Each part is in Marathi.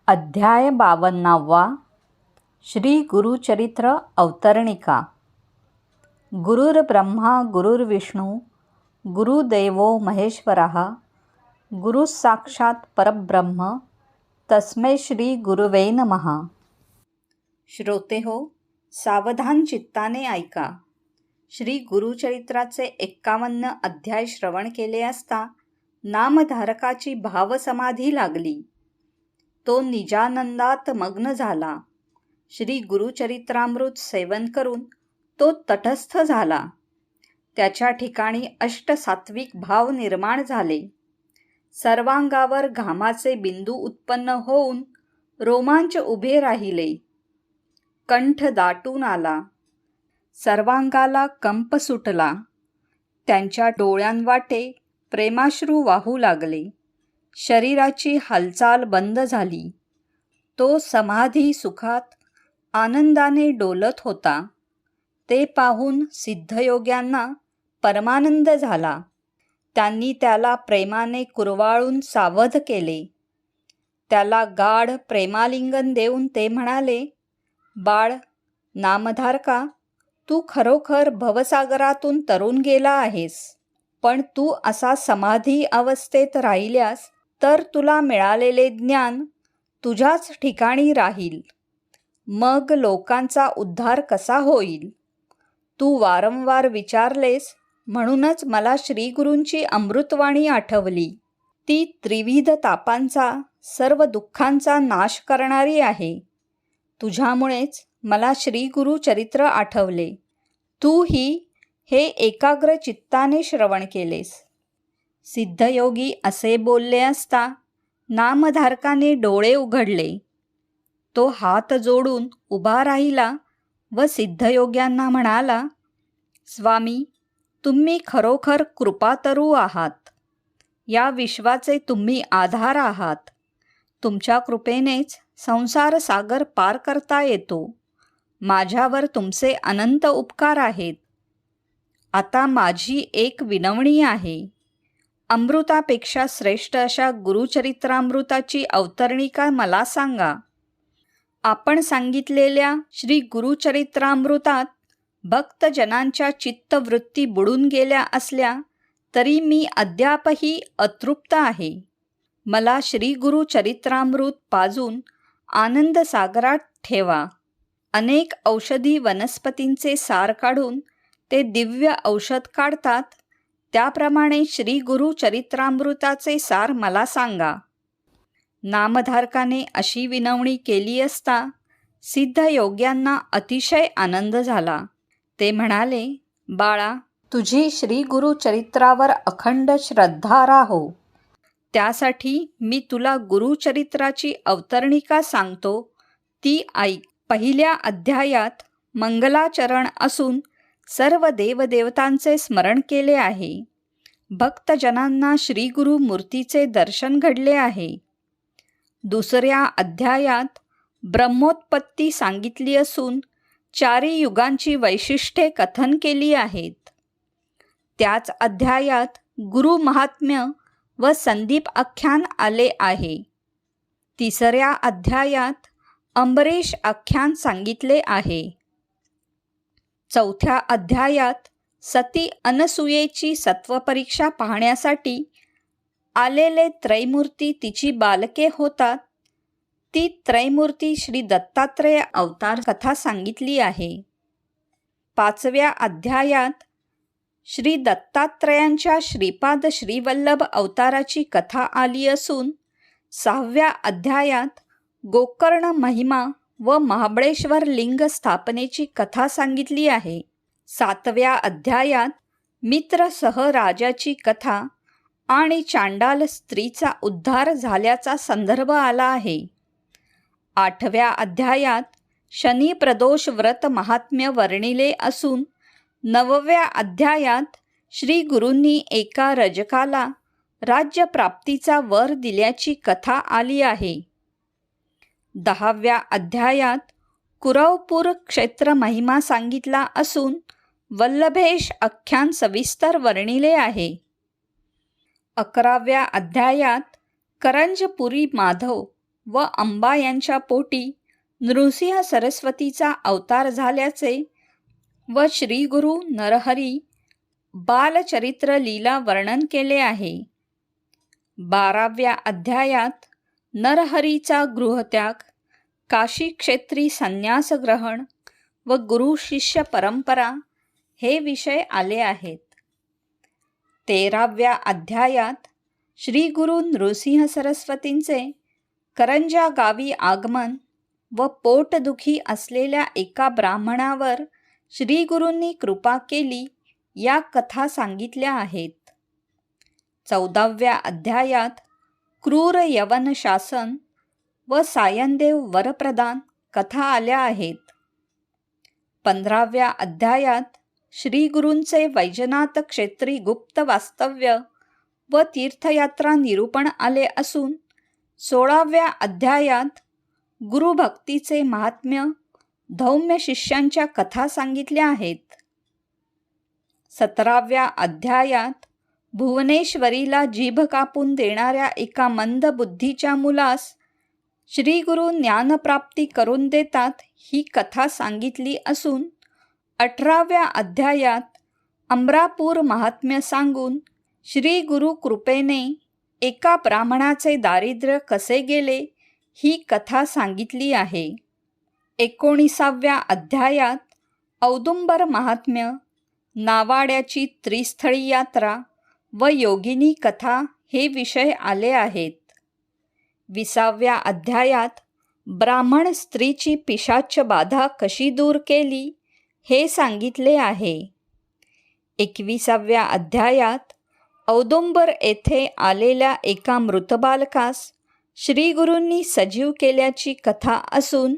अध्याय 52 श्री गुरुचरित्र अवतरणिका। गुरुर्ब्रह्मा गुरुर्विष्णू गुरुदेवो महेश्वरः गुरुसाक्षात् परब्रह्म तस्मै श्री गुरुवे नमः। श्रोते हो, सावधान चित्ताने ऐका। श्री गुरुचरित्राचे 51 अध्याय श्रवण केले असता नामधारकाची भावसमाधी लागली. तो निजानंदात मग्न झाला. श्री गुरुचरित्रामृत सेवन करून तो तटस्थ झाला. त्याच्या ठिकाणी अष्टसात्विक भाव निर्माण झाले. सर्वांगावर घामाचे बिंदू उत्पन्न होऊन रोमांच उभे राहिले. कंठ दाटून आला. सर्वांगाला कंप सुटला. त्यांच्या डोळ्यांवाटे प्रेमाश्रू वाहू लागले. शरीराची हालचाल बंद झाली. तो समाधी सुखात आनंदाने डोलत होता. ते पाहून सिद्धयोग्यांना परमानंद झाला. त्यांनी त्याला प्रेमाने कुरवाळून सावध केले. त्याला गाढ प्रेमालिंगन देऊन ते म्हणाले, बाळ नामधारका, तू खरोखर भवसागरातून तरून गेला आहेस. पण तू असा समाधी अवस्थेत राहिल्यास तर तुला मिळालेले ज्ञान तुझ्याच ठिकाणी राहील. मग लोकांचा उद्धार कसा होईल? तू वारंवार विचारलेस म्हणूनच मला श्रीगुरूंची अमृतवाणी आठवली. ती त्रिविध तापांचा, सर्व दुःखांचा नाश करणारी आहे. तुझ्यामुळेच मला श्रीगुरु चरित्र आठवले. तूही हे एकाग्र चित्ताने श्रवण केलेस. सिद्धयोगी असे बोलले असता नामधारकाने डोळे उघडले. तो हात जोडून उभा राहिला व सिद्धयोग्यांना म्हणाला, स्वामी, तुम्ही खरोखर कृपातरू आहात. या विश्वाचे तुम्ही आधार आहात. तुमच्या कृपेनेच संसार सागर पार करता येतो. माझ्यावर तुमचे अनंत उपकार आहेत. आता माझी एक विनवणी आहे. अमृतापेक्षा श्रेष्ठ अशा गुरुचरित्रामृताची अवतरणिका मला सांगा. आपण सांगितलेल्या श्री गुरुचरित्रामृतात भक्तजनांच्या चित्तवृत्ती बुडून गेल्या असल्या तरी मी अद्यापही अतृप्त आहे. मला श्री गुरुचरित्रामृत पाजून आनंद सागरात ठेवा. अनेक औषधी वनस्पतींचे सार काढून ते दिव्य औषध काढतात, त्याप्रमाणे श्री गुरुचरित्रामृताचे सार मला सांगा. नामधारकाने अशी विनवणी केली असता सिद्धयोग्यांना अतिशय आनंद झाला. ते म्हणाले, बाळा, तुझी श्री गुरुचरित्रावर अखंड श्रद्धा राहो. त्यासाठी मी तुला गुरुचरित्राची अवतरणिका सांगतो, ती ऐक. पहिल्या अध्यायात मंगलाचरण असून सर्व देवदेवतांचे स्मरण केले आहे. भक्तजनांना श्रीगुरु मूर्तीचे दर्शन घडले आहे. दुसऱ्या अध्यायात ब्रह्मोत्पत्ती सांगितली असून 4 युगांची वैशिष्ट्ये कथन केली आहेत. त्याच अध्यायात गुरु महात्म्य व संदीप आख्यान आले आहे. तिसऱ्या अध्यायात अंबरीश आख्यान सांगितले आहे. चौथ्या अध्यायात सती अनसूयेची सत्वपरीक्षा पाहण्यासाठी आलेले त्रैमूर्ती तिची बालके होतात. ती त्रैमूर्ती श्री दत्तात्रेय अवतार कथा सांगितली आहे. 5व्या अध्यायात श्री दत्तात्रेयांच्या श्रीपाद श्रीवल्लभ अवताराची कथा आली असून 6व्या अध्यायात गोकर्ण महिमा व महाबळेश्वर लिंग स्थापनेची कथा सांगितली आहे. 7व्या अध्यायात मित्रसह राजाची कथा आणि चांडाल स्त्रीचा उद्धार झाल्याचा संदर्भ आला आहे. 8व्या अध्यायात शनी प्रदोष व्रत महात्म्य वर्णिले असून 9व्या अध्यायात श्री गुरूंनी एका रजकाला राज्यप्राप्तीचा वर दिल्याची कथा आली आहे. 10व्या अध्यायात कुरवपूर क्षेत्र महिमा सांगितला असून वल्लभेश आख्यान सविस्तर वर्णिले आहे. 11व्या अध्यायात करंजपुरी माधव व अंबा यांच्या पोटी नृसिंह सरस्वतीचा अवतार झाल्याचे व श्री गुरु नरहरी बालचरित्र लीला वर्णन केले आहे. 12व्या अध्यायात नरहरीचा गृहत्याग, काशी क्षेत्री संन्यास ग्रहण व गुरु शिष्य परंपरा हे विषय आले आहेत. 13व्या अध्यायात श्री गुरु नृसिंह सरस्वतींचे करंजा गावी आगमन व पोटदुखी असलेल्या एका ब्राह्मणावर श्री गुरूंनी कृपा केली या कथा सांगितल्या आहेत. 14व्या अध्यायात क्रूर यवन शासन व सायनदेव वरप्रदान कथा आल्या आहेत. 15व्या अध्यायात श्री गुरूंचे वैजनाथ क्षेत्री गुप्त वास्तव्य व तीर्थयात्रा निरूपण आले असून 16व्या अध्यायात गुरुभक्तीचे महात्म्य, धौम्य शिष्यांच्या कथा सांगितल्या आहेत. 17व्या अध्यायात भुवनेश्वरीला जीभ कापून देणाऱ्या एका मंद बुद्धीच्या मुलास श्री गुरु ज्ञानप्राप्ती करून देतात ही कथा सांगितली असून 18व्या अध्यायात अमरापूर महात्म्य सांगून श्री गुरु कृपेने एका ब्राह्मणाचे दारिद्र्य कसे गेले ही कथा सांगितली आहे. 19व्या अध्यायात औदुंबर महात्म्य, नावाड्याची त्रिस्थळी यात्रा व योगिनी कथा हे विषय आले आहेत. 20व्या अध्यायात ब्राह्मण स्त्रीची पिशाच बाधा कशी दूर केली हे सांगितले आहे. 21व्या अध्यायात औदुंबर येथे आलेल्या एका मृत बालकास श्री गुरूंनी सजीव केल्याची कथा असून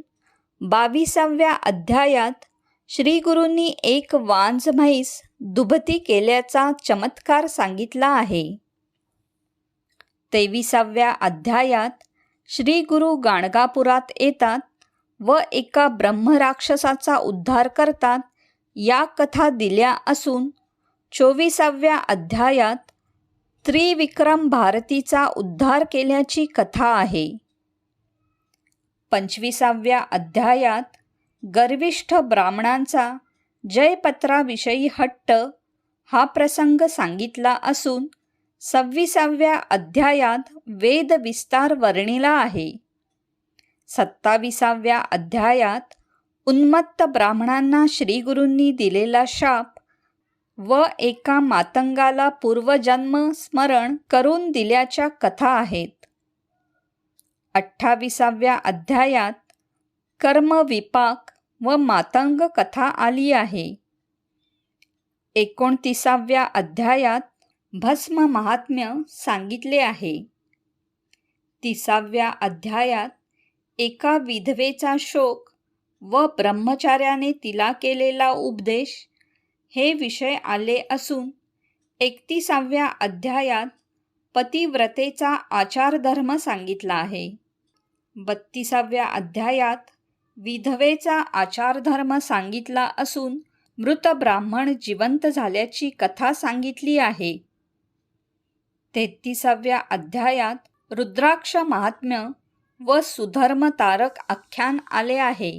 22व्या अध्यायात श्री गुरूंनी एक वांझ म्हैस दुभती केल्याचा चमत्कार सांगितला आहे. 23व्या अध्यायात श्री गुरु गाणगापुरात येतात व एका ब्रह्मराक्षसाचा उद्धार करतात या कथा दिल्या असून 24व्या अध्यायात त्रिविक्रम भारतीचा उद्धार केल्याची कथा आहे. 25व्या अध्यायात गर्विष्ठ ब्राह्मणांचा जयपत्राविषयी हट्ट हा प्रसंग सांगितला असून 26व्या अध्यायात वेद विस्तार वर्णिला आहे. 27व्या अध्यायात उन्मत्त ब्राह्मणांना श्री गुरूंनी दिलेला शाप व एका मातंगाला पूर्वजन्म स्मरण करून दिल्याच्या कथा आहेत. 28व्या अध्यायात कर्मविपाक व मातंग कथा आली आहे. 29व्या अध्यायात भस्म महात्म्य सांगितले आहे. 30व्या अध्यायात एका विधवेचा शोक व ब्रह्मचार्याने तिला केलेला उपदेश हे विषय आले असून 31व्या अध्यायात पतिव्रतेचा आचारधर्म सांगितला आहे. 32व्या अध्यायात विधवेचा आचारधर्म सांगितला असून मृत ब्राह्मण जिवंत झाल्याची कथा सांगितली आहे. 33व्या अध्यायात रुद्राक्ष महात्म्य व सुधर्मतारक आख्यान आले आहे.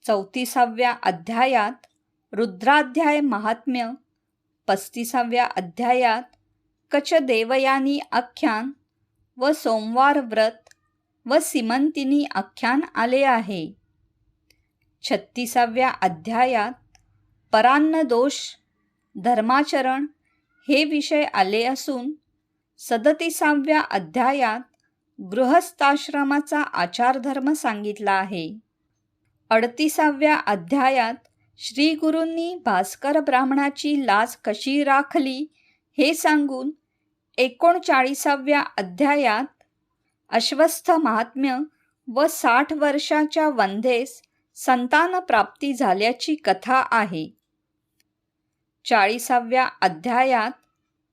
34व्या अध्यायात रुद्राध्याय महात्म्य, 35व्या अध्यायात कचदेवयानी आख्यान व सोमवार व्रत व सीमंतिनी आख्यान आले आहे. 36व्या अध्यायात परान्नदोष, धर्माचरण हे विषय आले असून 37व्या अध्यायात गृहस्थाश्रमाचा आचारधर्म सांगितला आहे. 38व्या अध्यायात श्री गुरूंनी भास्कर ब्राह्मणाची लाज कशी राखली हे सांगून 39व्या अध्यायात अश्वस्थ महात्म्य व 60 वर्षाच्या वंध्येस संतान प्राप्ती झाल्याची कथा आहे. 40व्या अध्यायात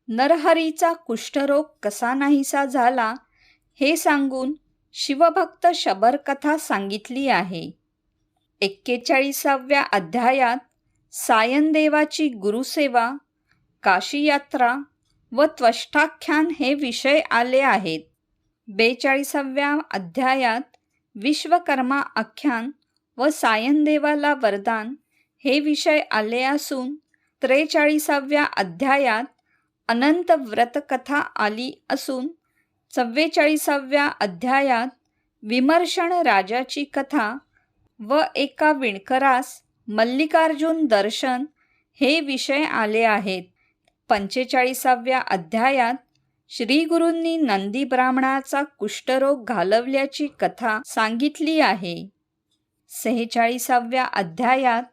नरहरीचा कुष्ठरोग कसा नाहीसा झाला हे सांगून शिवभक्त शबर कथा सांगितली आहे. 41व्या अध्यायात सायनदेवाची गुरुसेवा, काशी यात्रा व त्वष्टाख्यान हे विषय आले आहेत. 42व्या अध्यायात विश्वकर्मा आख्यान व सायनदेवाला वरदान हे विषय आले असून 43व्या अध्यायात अनंत व्रतकथा आली असून 44व्या अध्यायात विमर्शन राजाची कथा व एका विणकरास मल्लिकार्जुन दर्शन हे विषय आले आहेत. 45व्या अध्यायात श्रीगुरूंनी नंदी ब्राह्मणाचा कुष्ठरोग घालवल्याची कथा सांगितली आहे. 46व्या अध्यायात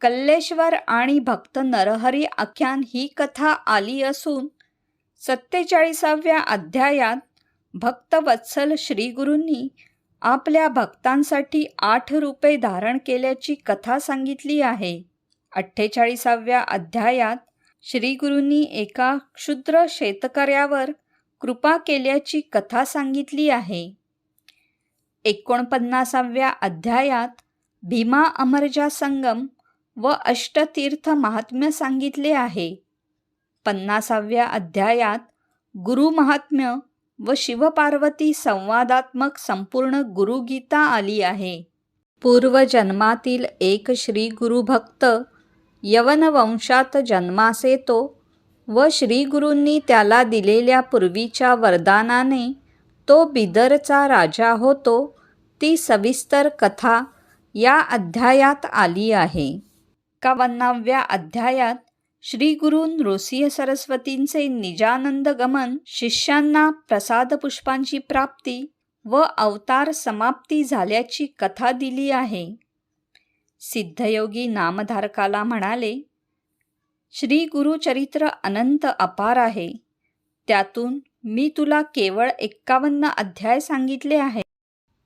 कल्लेश्वर आणि भक्त नरहरी आख्यान ही कथा आली असून 47व्या अध्यायात भक्तवत्सल श्रीगुरूंनी आपल्या भक्तांसाठी 8 रुपये धारण केल्याची कथा सांगितली आहे. 48व्या अध्यायात श्रीगुरूंनी एका क्षुद्र शेतकऱ्यावर कृपा केल्याची कथा सांगितली आहे. 49व्या अध्यायात भीमा अमरजा संगम व अष्टतीर्थ महात्म्य सांगितले आहे. 50व्या अध्यायात गुरु महात्म्य व शिवपार्वती संवादात्मक संपूर्ण गुरुगीता आली आहे. पूर्वजन्मातील एक श्री गुरुभक्त यवनवंशात जन्मास येतो व श्रीगुरूंनी त्याला दिलेल्या पूर्वीच्या वरदानाने तो बिदरचा राजा होतो. ती सविस्तर कथा या अध्यायात आली आहे. 51व्या अध्यायात श्रीगुरू नृसिंह सरस्वतींचे निजानंद गमन, शिष्यांना प्रसाद पुष्पांची प्राप्ती व अवतार समाप्ती झाल्याची कथा दिली आहे. सिद्धयोगी नामधारकाला म्हणाले, श्री गुरुचरित्र अनंत अपार आहे. त्यातून मी तुला केवळ 51 अध्याय सांगितले आहे.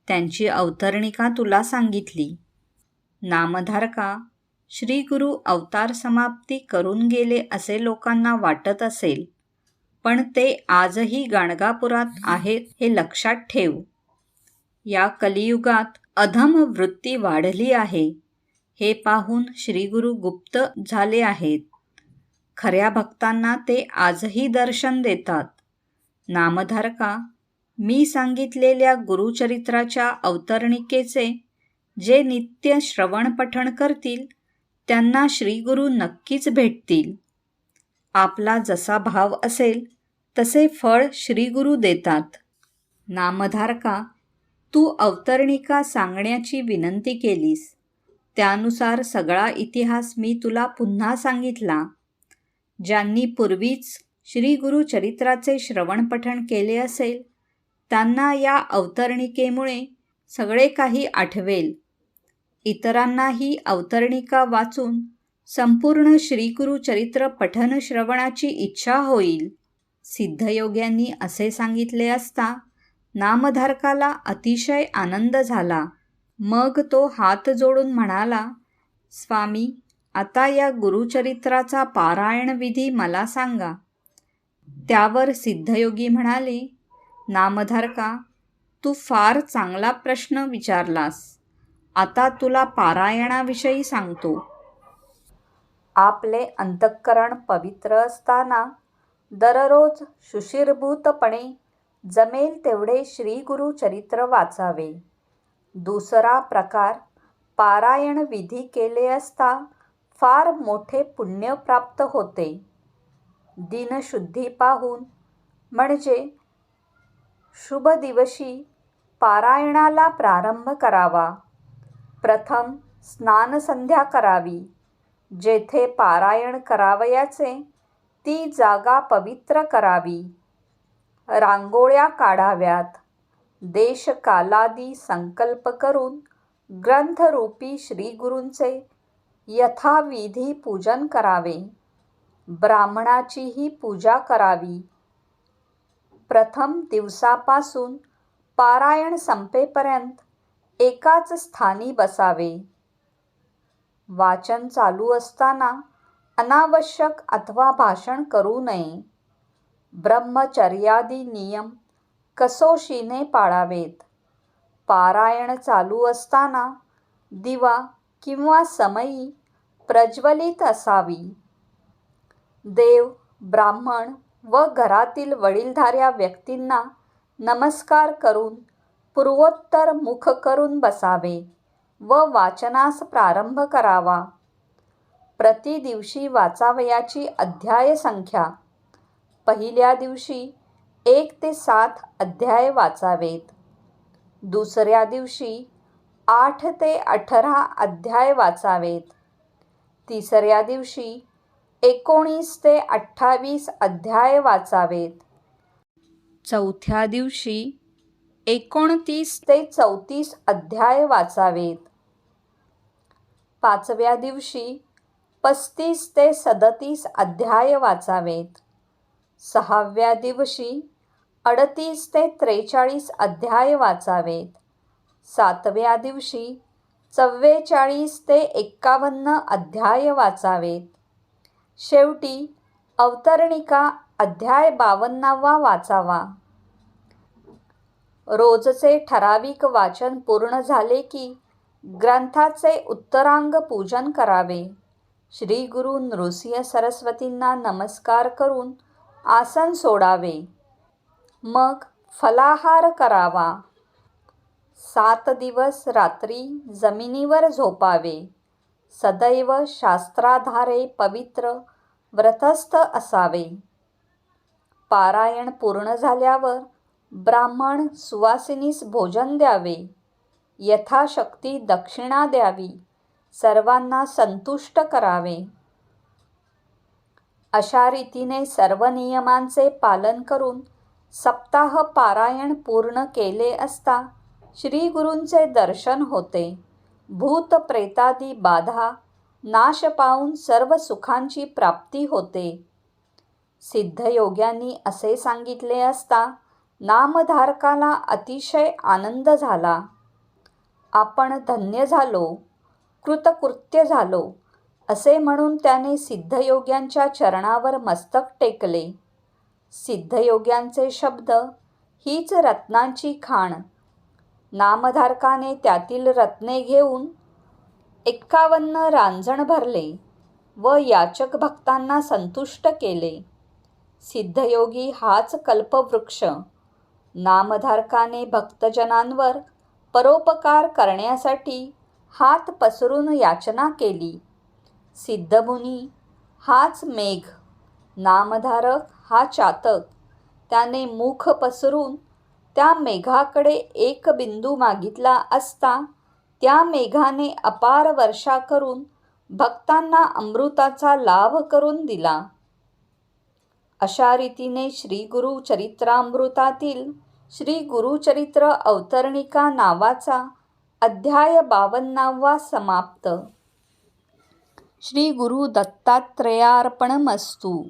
त्यांची अवतरणिका तुला सांगितली. नामधारका, श्री गुरु अवतार समाप्ती करून गेले असे लोकांना वाटत असेल, पण ते आजही गाणगापुरात आहेत हे लक्षात ठेव. या कलियुगात अधम वृत्ती वाढली आहे हे पाहून श्रीगुरु गुप्त झाले आहेत. खऱ्या भक्तांना ते आजही दर्शन देतात. नामधारका, मी सांगितलेल्या गुरुचरित्राच्या अवतरणिकेचे जे नित्य श्रवण पठण करतील त्यांना श्रीगुरु नक्कीच भेटतील. आपला जसा भाव असेल तसे फळ श्रीगुरु देतात. नामधारका, तू अवतरणिका सांगण्याची विनंती केलीस, त्यानुसार सगळा इतिहास मी तुला पुन्हा सांगितला. ज्यांनी पूर्वीच श्री गुरुचरित्राचे श्रवण पठण केले असेल त्यांना या अवतरणिकेमुळे सगळे काही आठवेल. इतरांना ही अवतरणिका वाचून संपूर्ण श्रीगुरुचरित्र पठन श्रवणाची इच्छा होईल. सिद्धयोग्यांनी असे सांगितले असता नामधारकाला अतिशय आनंद झाला. मग तो हात जोडून म्हणाला, स्वामी, आता या गुरुचरित्राचा पारायण विधी मला सांगा. त्यावर सिद्धयोगी म्हणाले, नामधारका, तू फार चांगला प्रश्न विचारलास. आता तुला पारायणाविषयी सांगतो. आपले अंतःकरण पवित्र असताना दररोज शुचिर्भूतपणे जमेल तेवढे श्रीगुरुचरित्र वाचावे. दुसरा प्रकार, पारायण विधी केले असता फार मोठे पुण्य प्राप्त होते. दिनशुद्धी पाहून म्हणजे शुभ दिवशी पारायणाला प्रारंभ करावा. प्रथम स्नानसंध्या करावी. जेथे पारायण करावयाचे ती जागा पवित्र करावी. रांगोळ्या काढाव्यात. देशकालादी संकल्प करून ग्रंथरूपी श्रीगुरूंचे यथाविधी पूजन करावे. ब्राह्मणाचीही पूजा करावी. प्रथम दिवसापासून पारायण संपेपर्यंत एकाच स्थानी बसावे. वाचन चालू असताना अनावश्यक अथवा भाषण करू नये. ब्रह्मचर्यादी नियम कसोशीने पाळावेत. पारायण चालू असताना दिवा किंवा समई प्रज्वलित असावी. देव, ब्राह्मण व घरातील वडीलधाऱ्या व्यक्तींना नमस्कार करून पूर्वोत्तर मुख करून बसावे व वाचनास प्रारंभ करावा. प्रति दिवशी वाचावयाची अध्याय संख्या. पहिल्या दिवशी 1 ते 7 अध्याय वाचावेत. दुसऱ्या दिवशी 8 ते 18 अध्याय वाचावेत. तिसऱ्या दिवशी 19 ते 28 अध्याय वाचावेत. चौथ्या दिवशी 29 ते 34 अध्याय वाचावेत. पाचव्या दिवशी 35 ते 37 अध्याय वाचावेत. सहाव्या दिवशी 38 ते 43 अध्याय वाचावेत. सातव्या दिवशी 44 ते 51 अध्याय वाचावेत. शेवटी अवतरणिका अध्याय 52 वाचावा. रोजचे ठराविक वाचन पूर्ण झाले की ग्रंथाचे उत्तरांग पूजन करावे. श्री गुरु नृसिंह सरस्वतींना नमस्कार करून आसन सोडावे. मग फलाहार करावा. 7 दिवस रात्री जमिनीवर झोपावे. सदैव शास्त्राधारे पवित्र व्रतस्थ असावे. पारायण पूर्ण झाल्यावर ब्राह्मण सुवासिनीस भोजन द्यावे. यथाशक्ती दक्षिणा द्यावी. सर्वांना संतुष्ट करावे. अशा रीतीने सर्व नियमांचे पालन करून सप्ताह पारायण पूर्ण केले असता श्री गुरूंचे दर्शन होते. भूत प्रेतादी बाधा नाश पावून सर्व सुखांची प्राप्ती होते. सिद्धयोग्यांनी असे सांगितले असता नामधारकाला अतिशय आनंद झाला. आपण धन्य झालो, कृतकृत्य झालो असे म्हणून त्याने सिद्धयोग्यांच्या चरणावर मस्तक टेकले. सिद्धयोग्यांचे शब्द हीच रत्नांची खाण. नामधारकाने त्यातील रत्ने घेऊन 51 रांजण भरले व याचक भक्तांना संतुष्ट केले. सिद्धयोगी हाच कल्पवृक्ष. नामधारकाने भक्तजनांवर परोपकार करण्यासाठी हात पसरून याचना केली. सिद्धमुनी हाच मेघ. नामधारक हा चातक. त्याने मुख पसरून त्या मेघाकडे एक बिंदू मागितला असता त्या मेघाने अपार वर्षा करून भक्तांना अमृताचा लाभ करून दिला. अशा रीतीने श्री गुरु चरित्रामृतातील श्री गुरुचरित्र अवतरणिका नावाचा अध्याय 52 समाप्त. श्री गुरु दत्तात्रेयार्पणमस्तु.